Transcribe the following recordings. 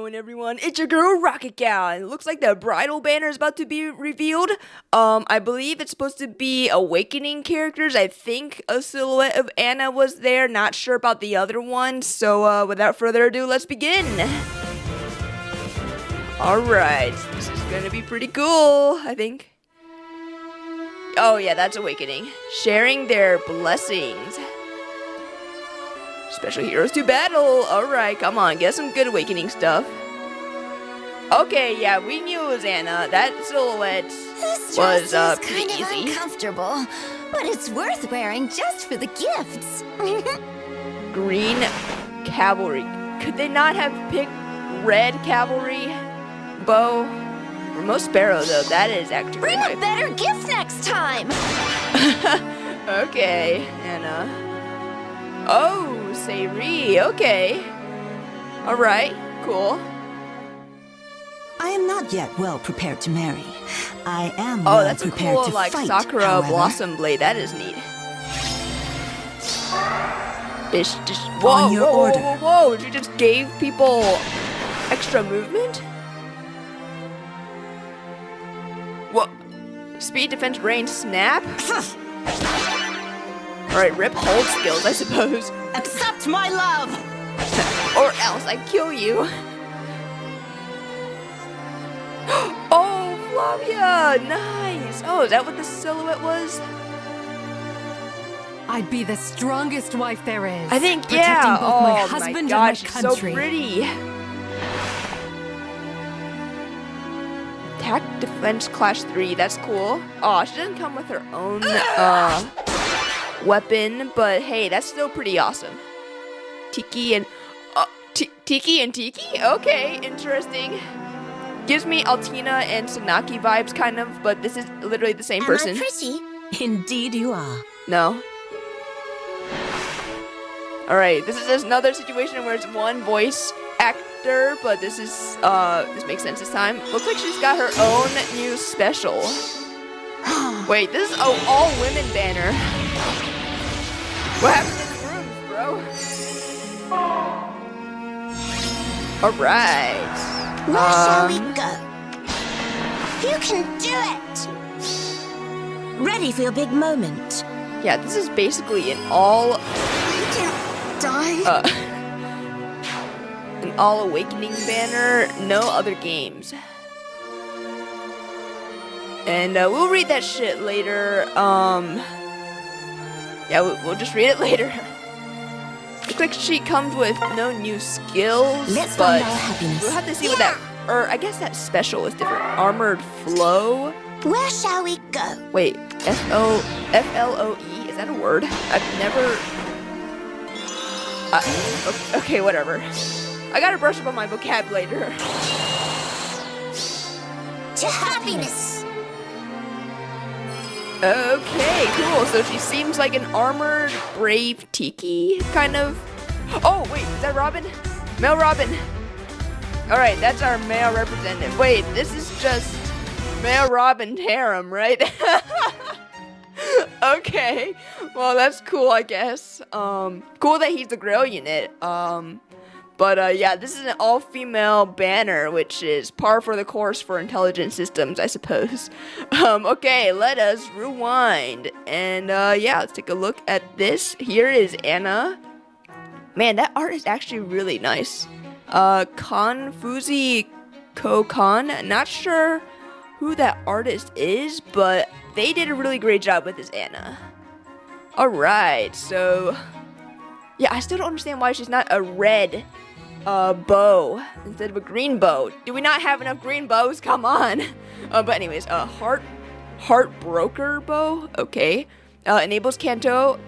going, everyone? It's your girl, Rocket Gal, and it looks like the bridal banner is about to be revealed. I believe it's supposed to be awakening characters. I think a silhouette of Anna was there. Not sure about the other one. So, without further ado, let's begin. Alright, this is gonna be pretty cool, I think. Oh, yeah, that's awakening. Sharing their blessings. Special heroes to battle. Alright, come on, get some good awakening stuff. Okay, yeah, we knew it was Anna. That silhouette was pretty kind of easy. Uncomfortable, but it's worth wearing just for the gifts. Green cavalry. Could they not have picked red cavalry bow? Or most sparrow though. That is actually Bring a better gift next time. Okay, Anna. Oh, Sayri. Okay. All right. Cool. I am not yet well prepared to marry. I am Oh, well that's a prepared cool to like fight, Sakura however. blossom blade. That is neat. Just whoa, On your whoa, order. whoa, whoa, whoa! She just gave people extra movement. What? Speed, defense, range, snap. All right, rip hold skills, I suppose. Accept my love! Or else I kill you. Oh, Flavia! Nice! Oh, is that what the silhouette was? I'd be the strongest wife there is. I think, protecting yeah. both my Oh husband my and gosh, my she's so country. pretty. Attack, defense, class 3. That's cool. Oh, she doesn't come with her own weapon, but hey, that's still pretty awesome. Tiki and Tiki. Okay, interesting. Gives me Altina and Sanaki vibes, kind of, but this is literally the same person. Am I pretty? Indeed you are. No. Alright, this is another situation where it's one voice actor, but this is, this makes sense this time. Looks like she's got her own new special. Wait, this is an all-women banner. What happened to the rooms, bro? Alright. Where shall we go? You can do it! Ready for your big moment. Yeah, this is basically an all... You can die. An all-awakening banner, no other games. And we'll read that shit later. Yeah, we'll just read it later. Looks like she comes with no new skills, Let's but find our happiness. we'll have to see what that, or I guess that special is different. Armored flow. Where shall we go? Wait, F-L-O-E, is that a word? I've never... okay, whatever. I gotta brush up on my vocabulary. To happiness. Okay, cool. So she seems like an armored, brave Tiki, kind of. Oh, wait, is that Robin? Male Robin. Alright, that's our male representative. Wait, this is just male Robin harem, right? Okay. Well, that's cool, I guess. Cool that he's the Grail unit. But yeah, this is an all-female banner, which is par for the course for intelligent systems, I suppose. Okay, let us rewind. And yeah, let's take a look at this. Here is Anna. Man, that art is actually really nice. Konfuzi Kokon. Not sure who that artist is, but they did a really great job with this Anna. Alright, so... yeah, I still don't understand why she's not a red bow instead of a green bow. Do we not have enough green bows? Come on. But anyways, Heartbroker bow. Okay. Enables Kanto.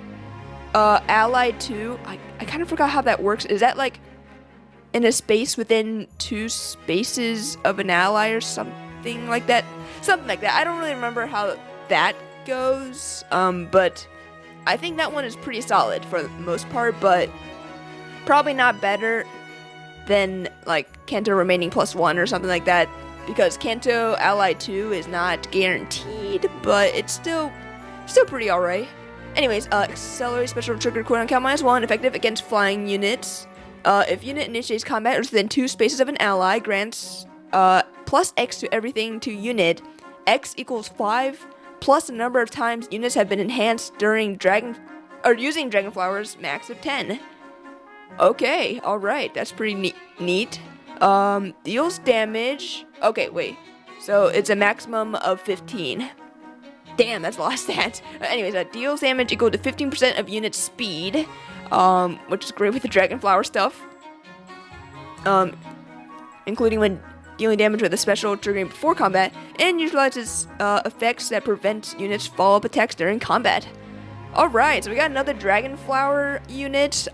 Allied to. I kind of forgot how that works. Is that like in a space within two spaces of an ally or something like that? Something like that. I don't really remember how that goes. But I think that one is pretty solid for the most part, but probably not better than like Kanto remaining +1 or something like that, because Kanto Ally 2 is not guaranteed, but it's still pretty alright. Anyways, accelerate special trigger cooldown count -1, effective against flying units. If unit initiates combat or is within 2 spaces of an ally, grants plus X to everything to unit. X equals 5 plus the number of times units have been enhanced during using dragon flowers, max of 10. Okay, alright, that's pretty neat. Deals damage. Okay, wait. So it's a maximum of 15. Damn, that's a lot of stats. Anyways, deals damage equal to 15% of unit speed, which is great with the dragon flower stuff. Including when dealing damage with a special triggering before combat, and utilizes effects that prevent units follow-up attacks during combat. Alright, so we got another dragon flower unit.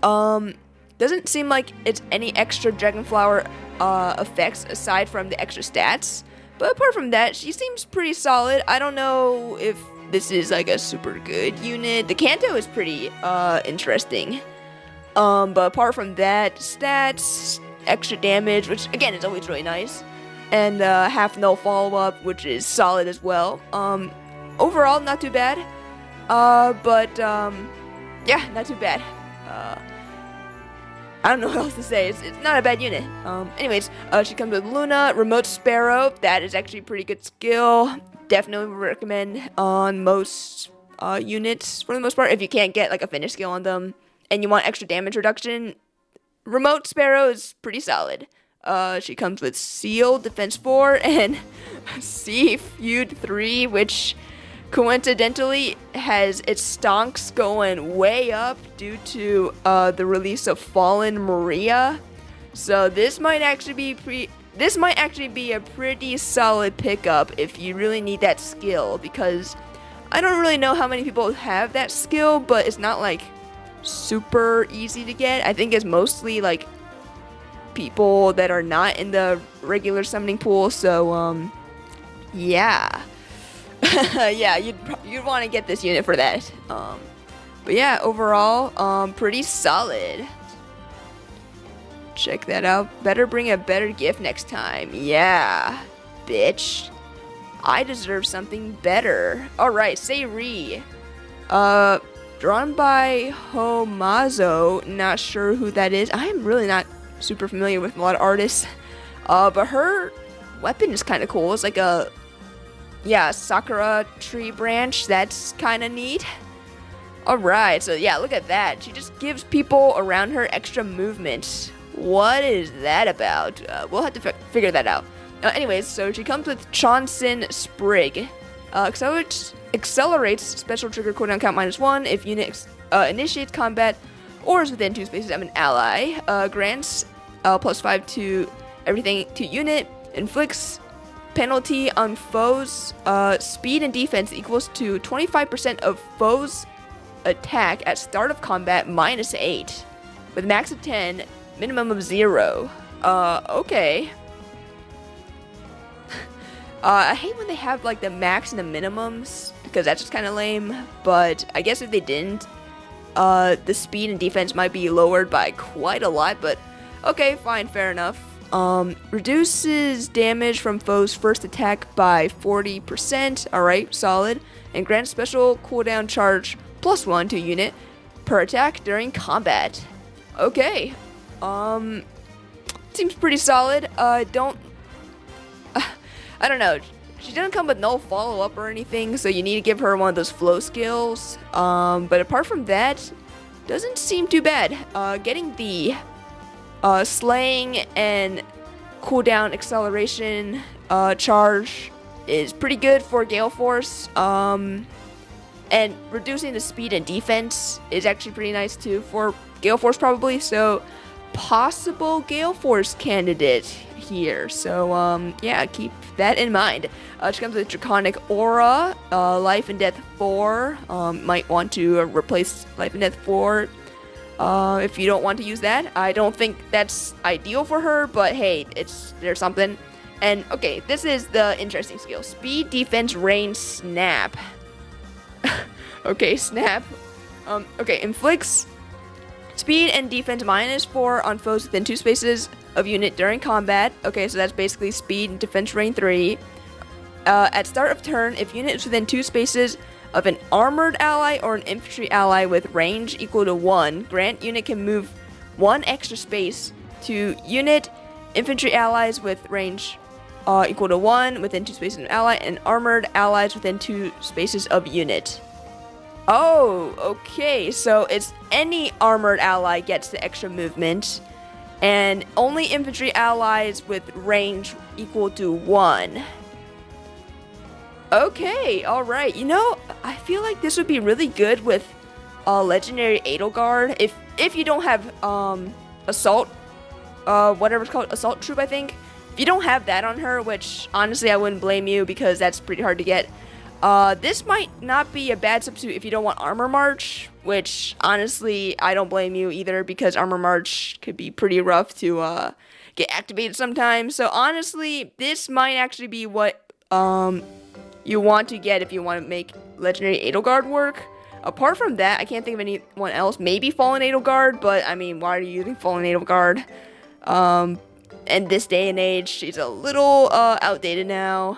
Doesn't seem like it's any extra dragon flower effects aside from the extra stats. But apart from that, she seems pretty solid. I don't know if this is like a super good unit. The Kanto is pretty interesting. But apart from that, stats, extra damage, which again is always really nice, and half no follow-up, which is solid as well. Overall, not too bad. Yeah, not too bad. I don't know what else to say. It's not a bad unit. Anyways, she comes with Luna, Remote Sparrow. That is actually a pretty good skill. Definitely would recommend on most units for the most part. If you can't get like a finish skill on them and you want extra damage reduction, Remote Sparrow is pretty solid. She comes with Seal, Defense 4, and Sea Feud 3, which coincidentally has its stonks going way up due to the release of Fallen Maria. So this might actually be a pretty solid pickup if you really need that skill, because I don't really know how many people have that skill, but it's not like super easy to get. I think it's mostly like people that are not in the regular summoning pool, so yeah. Yeah, you'd want to get this unit for that. But yeah, overall, pretty solid. Check that out. Better bring a better gift next time. Yeah, bitch. I deserve something better. Alright, Seiri. Drawn by Homazo. Not sure who that is. I am really not super familiar with a lot of artists. But her weapon is kind of cool. It's like a Sakura tree branch. That's kind of neat. Alright, so yeah, look at that. She just gives people around her extra movement. What is that about? We'll have to figure that out. Anyways, so she comes with Chonsin Sprig. Accelerates special trigger cooldown count -1 if unit initiates combat or is within 2 spaces of an ally. Grants +5 to everything to unit. Inflicts penalty on foes' speed and defense equals to 25% of foes' attack at start of combat -8, with max of 10, minimum of 0. Okay. I hate when they have like the max and the minimums, because that's just kind of lame, but I guess if they didn't, the speed and defense might be lowered by quite a lot, but okay, fine, fair enough. Reduces damage from foes' first attack by 40%, alright, solid, and grants special cooldown charge +1 to unit per attack during combat. Okay, seems pretty solid. I don't know, she doesn't come with no follow-up or anything, so you need to give her one of those flow skills, but apart from that, doesn't seem too bad. Getting the slaying and cooldown acceleration charge is pretty good for Gale Force, and reducing the speed and defense is actually pretty nice too for Gale Force probably, so possible Gale Force candidate here, so yeah, keep that in mind. She comes with Draconic Aura, Life and Death 4, might want to replace Life and Death 4 if you don't want to use that. I don't think that's ideal for her, but hey, there's something. And okay, this is the interesting skill. Speed, defense, range, snap. Okay, snap. Okay, inflicts speed and defense -4 on foes within 2 spaces of unit during combat. Okay, so that's basically speed and defense range 3. At start of turn, if unit is within 2 spaces of an armored ally or an infantry ally with range equal to 1, grant unit can move 1 extra space to unit, infantry allies with range equal to 1 within 2 spaces of an ally, and armored allies within 2 spaces of unit. Oh, okay, so it's any armored ally gets the extra movement, and only infantry allies with range equal to 1. Okay, alright. You know, I feel like this would be really good with legendary Edelgard. If you don't have assault, whatever it's called, assault troop, I think. If you don't have that on her, which honestly I wouldn't blame you because that's pretty hard to get. This might not be a bad substitute if you don't want Armor March, which honestly I don't blame you either because Armor March could be pretty rough to get activated sometimes. So honestly, this might actually be what you want to get if you want to make legendary Edelgard work. Apart from that, I can't think of anyone else. Maybe Fallen Edelgard, but I mean, why are you using Fallen Edelgard? In this day and age, she's a little outdated now.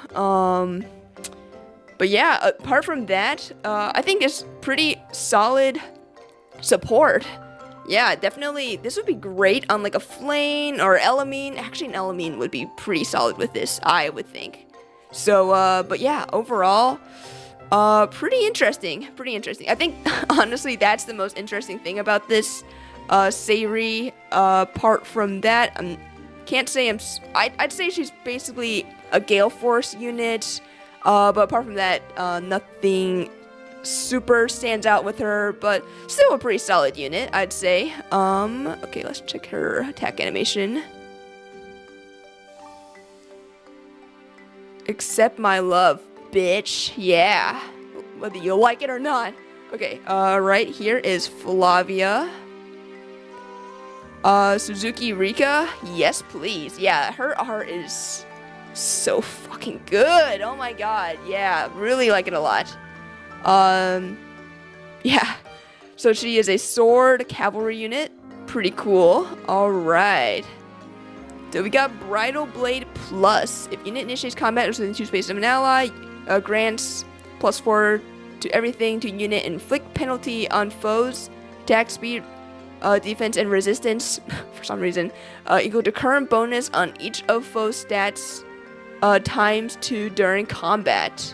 But yeah, apart from that, I think it's pretty solid support. Yeah, definitely, this would be great on like a Flame or Elamine. Actually, an Elamine would be pretty solid with this, I would think. So, but yeah, overall, pretty interesting. I think, honestly, that's the most interesting thing about this, Sayri. Apart from that, can't say I'd say she's basically a Gale Force unit, but apart from that, nothing super stands out with her, but still a pretty solid unit, I'd say. Okay, let's check her attack animation. Accept my love, bitch. Yeah. Whether you like it or not. Okay, right here is Flavia. Suzuki Rika. Yes, please. Yeah, her art is so fucking good. Oh my god. Yeah, really like it a lot. Yeah. So she is a sword cavalry unit. Pretty cool. Alright. So we got Bridal Blade Plus. If unit initiates combat within 2 spaces of an ally, grants +4 to everything to unit, inflict penalty on foes, attack speed, defense, and resistance, for some reason, equal to current bonus on each of foes' stats times 2 during combat.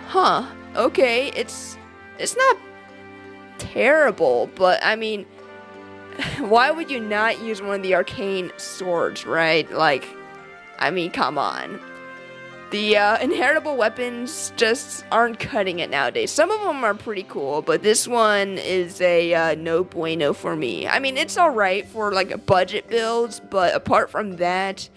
Huh. Okay, it's not terrible, but I mean, why would you not use one of the arcane swords, right? Like, I mean, come on. The inheritable weapons just aren't cutting it nowadays. Some of them are pretty cool, but this one is a no bueno for me. I mean, it's alright for like budget builds, but apart from that,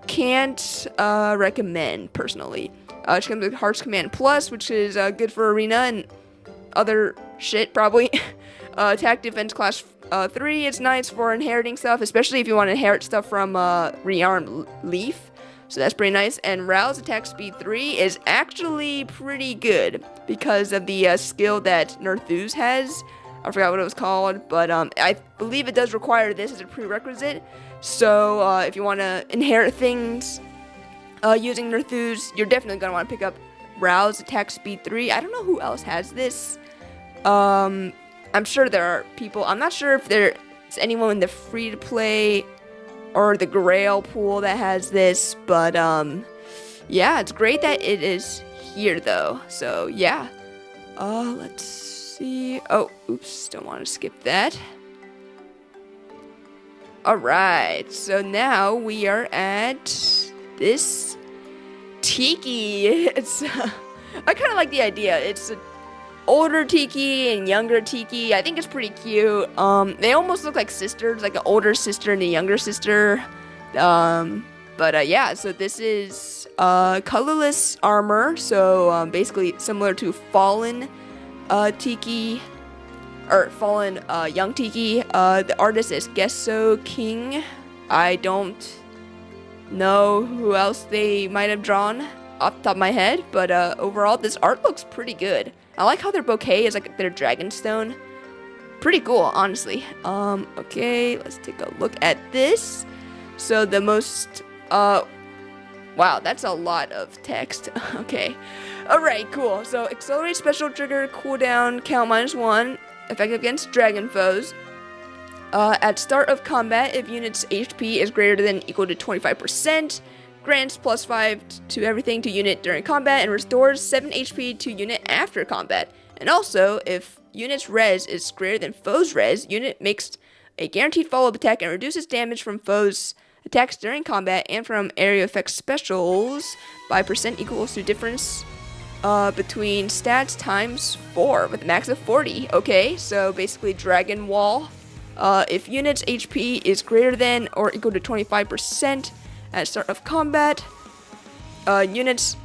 can't recommend personally. She comes with Heart's Command Plus, which is good for arena and other shit probably. Attack defense class 3, it's nice for inheriting stuff, especially if you want to inherit stuff from Rearmed Leaf. So that's pretty nice. And Rouse attack speed 3 is actually pretty good because of the skill that Nerthus has. I forgot what it was called, but I believe it does require this as a prerequisite. So if you want to inherit things using Nerthus, you're definitely going to want to pick up Rouse attack speed 3. I don't know who else has this. I'm sure there are people. I'm not sure if there's anyone in the free-to-play or the Grail pool that has this, but yeah, it's great that it is here though. So yeah, let's see. Oh, oops, don't want to skip that. All right, so now we are at this Tiki. It's I kind of like the idea. It's a older Tiki and younger Tiki. I think it's pretty cute. They almost look like sisters, like an older sister and a younger sister. But yeah, so this is colorless armor. So basically similar to Fallen Tiki, or Fallen Young Tiki. The artist is Gesso King. I don't know who else they might have drawn off the top of my head, but overall this art looks pretty good. I like how their bouquet is like their dragonstone. Pretty cool, honestly. Okay, let's take a look at this. So the most, wow, that's a lot of text. Okay. Alright, cool. So accelerate special trigger cooldown count -1, effective against dragon foes. At start of combat, if unit's HP is greater than or equal to 25%, grants +5 to everything to unit during combat and restores 7 HP to unit after combat. And also, if unit's res is greater than foe's res, unit makes a guaranteed follow-up attack and reduces damage from foe's attacks during combat and from area effect specials by % equals to difference between stats times 4 with a max of 40. Okay, so basically Dragon Wall. If unit's HP is greater than or equal to 25% at start of combat, unit's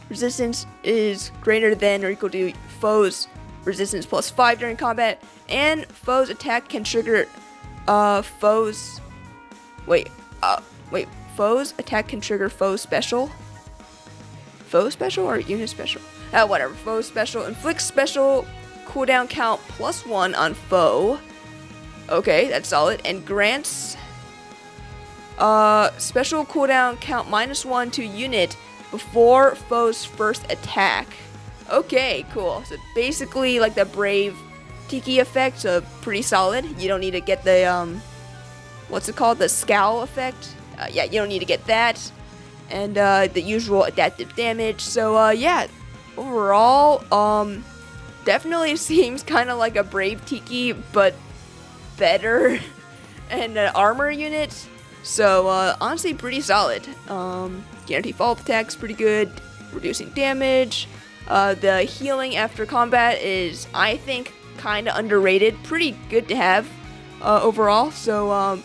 resistance is greater than or equal to foe's resistance +5 during combat, and foe's attack can trigger foe's attack can trigger foe's special. Foe special or unit special? Whatever. Foe special inflicts special cooldown count +1 on foe. Okay, that's solid. And grants special cooldown count -1 to unit before foe's first attack. Okay, cool. So basically like the Brave Tiki effect, so pretty solid. You don't need to get the, what's it called? The Scowl effect. Yeah, you don't need to get that. And the usual adaptive damage. So yeah, overall, definitely seems kind of like a Brave Tiki, but better. And an armor unit. So honestly, pretty solid. Guaranteed follow-up attacks, pretty good. Reducing damage. The healing after combat is, I think, kind of underrated. Pretty good to have overall. So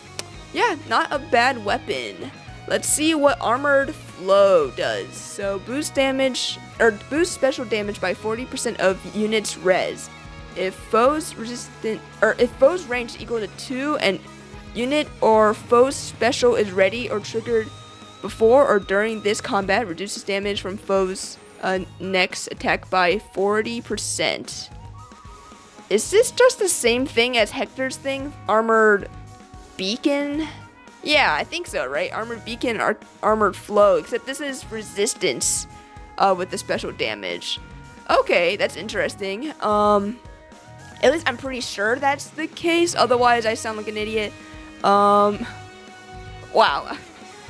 yeah, not a bad weapon. Let's see what Armored Flow does. So boost damage, or boost special damage by 40% of units res. If foe's range is equal to 2 and unit or foe's special is ready or triggered before or during this combat, reduces damage from foe's next attack by 40%. Is this just the same thing as Hector's thing? Armored Beacon? Yeah, I think so, right? Armored Beacon, Armored Flow, except this is resistance with the special damage. Okay, that's interesting. At least I'm pretty sure that's the case, otherwise I sound like an idiot. Wow.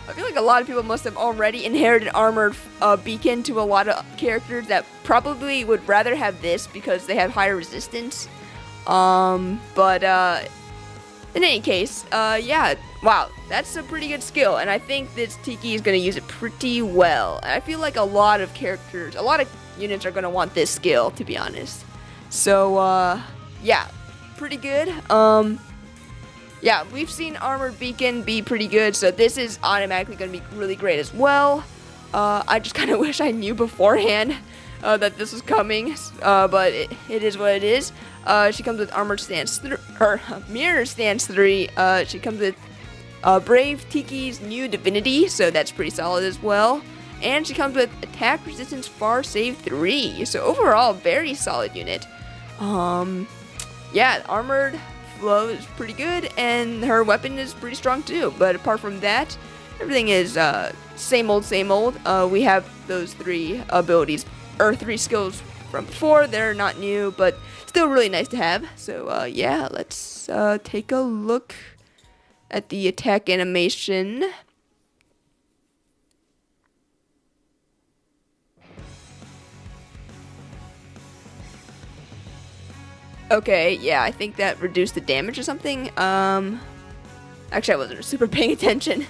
I feel like a lot of people must have already inherited Armored Beacon to a lot of characters that probably would rather have this because they have higher resistance. But in any case, yeah, wow, that's a pretty good skill, and I think this Tiki is going to use it pretty well. And I feel like a lot of characters, a lot of units are going to want this skill, to be honest. So, yeah, pretty good. Yeah, we've seen Armored Beacon be pretty good, so this is automatically going to be really great as well. I just kind of wish I knew beforehand that this was coming, but it is what it is. She comes with Armored Stance Mirror Stance 3. She comes with Brave Tiki's new Divinity, so that's pretty solid as well. And she comes with Attack Resistance Far Save 3, so overall, very solid unit. Yeah, Armored Flow is pretty good, and her weapon is pretty strong too. But apart from that, everything is same old, same old. We have those 3 abilities, or 3 skills from before. They're not new, but still really nice to have. So yeah, let's take a look at the attack animation. Okay, yeah, I think that reduced the damage or something. Actually, I wasn't super paying attention.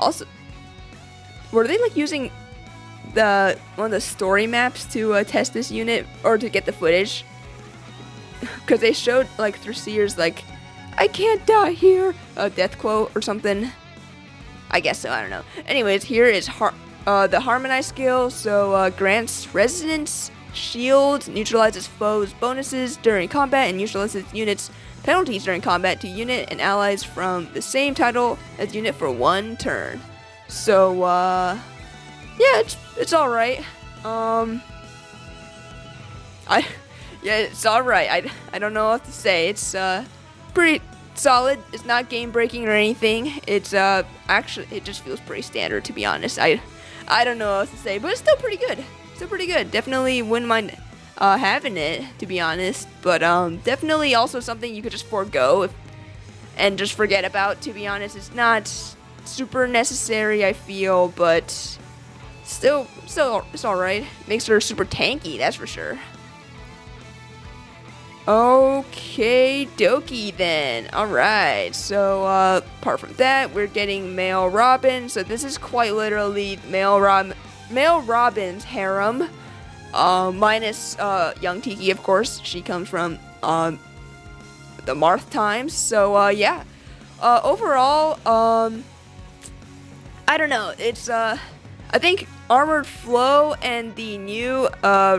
Also, were they like using one of the story maps to test this unit or to get the footage? Because they showed like through Sears like, "I can't die here," a death quote or something. I guess so. I don't know. Anyways, here is the Harmonize skill. So grants resonance. Shield neutralizes foes' bonuses during combat and neutralizes units' penalties during combat to unit and allies from the same title as unit for 1 turn. So, yeah, it's all right. It's all right. I don't know what to say. It's pretty solid. It's not game breaking or anything. It's actually it just feels pretty standard, to be honest. I don't know what to say, but it's still pretty good. Still pretty good. Definitely wouldn't mind having it, to be honest. But definitely also something you could just forego and just forget about, to be honest. It's not super necessary, I feel, but still it's alright. Makes her super tanky, that's for sure. Okay, dokie then. Alright, so apart from that, we're getting male Robin. So this is quite literally male Robin's harem. Minus young Tiki, of course. She comes from the Marth times. So yeah. Overall, I don't know. It's I think Armored Flow and the new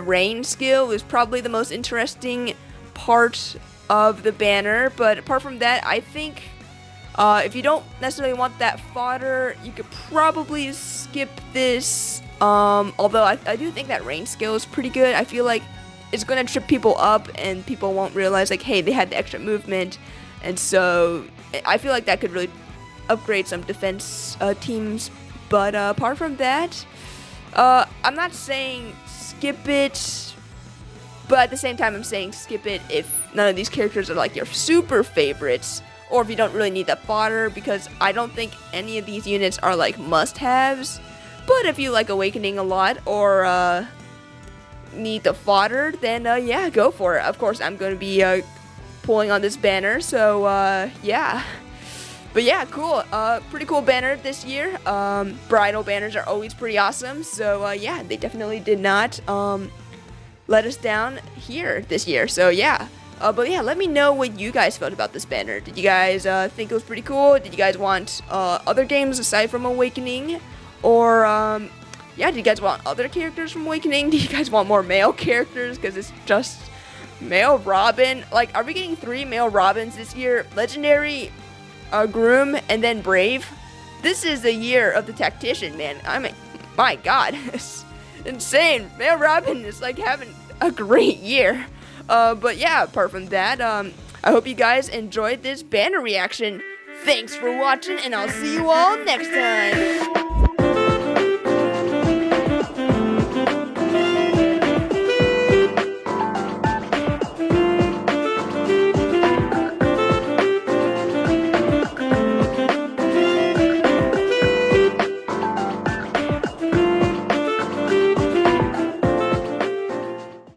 rain skill is probably the most interesting part of the banner, but apart from that, I think if you don't necessarily want that fodder, you could probably skip this. Although I do think that rain skill is pretty good. I feel like it's going to trip people up and people won't realize like, hey, they had the extra movement, and so I feel like that could really upgrade some defense teams. But apart from that, I'm not saying skip it, but at the same time, I'm saying skip it if none of these characters are like your super favorites, or if you don't really need that fodder, because I don't think any of these units are like must-haves. But if you like Awakening a lot, or need the fodder, then yeah, go for it. Of course, I'm going to be pulling on this banner, so yeah. But yeah, cool. Pretty cool banner this year. Bridal banners are always pretty awesome, so yeah, they definitely did not let us down here this year. So yeah, but yeah, let me know what you guys felt about this banner. Did you guys think it was pretty cool? Did you guys want other games aside from Awakening? Or yeah, did you guys want other characters from Awakening? Do you guys want more male characters? Because it's just male Robin. Like, are we getting 3 male Robins this year? Legendary, Groom, and then Brave. This is the year of the Tactician, man. I mean, my God, it's insane. Male Robin is like having a great year. But yeah, apart from that, I hope you guys enjoyed this banner reaction. Thanks for watching, and I'll see you all next time.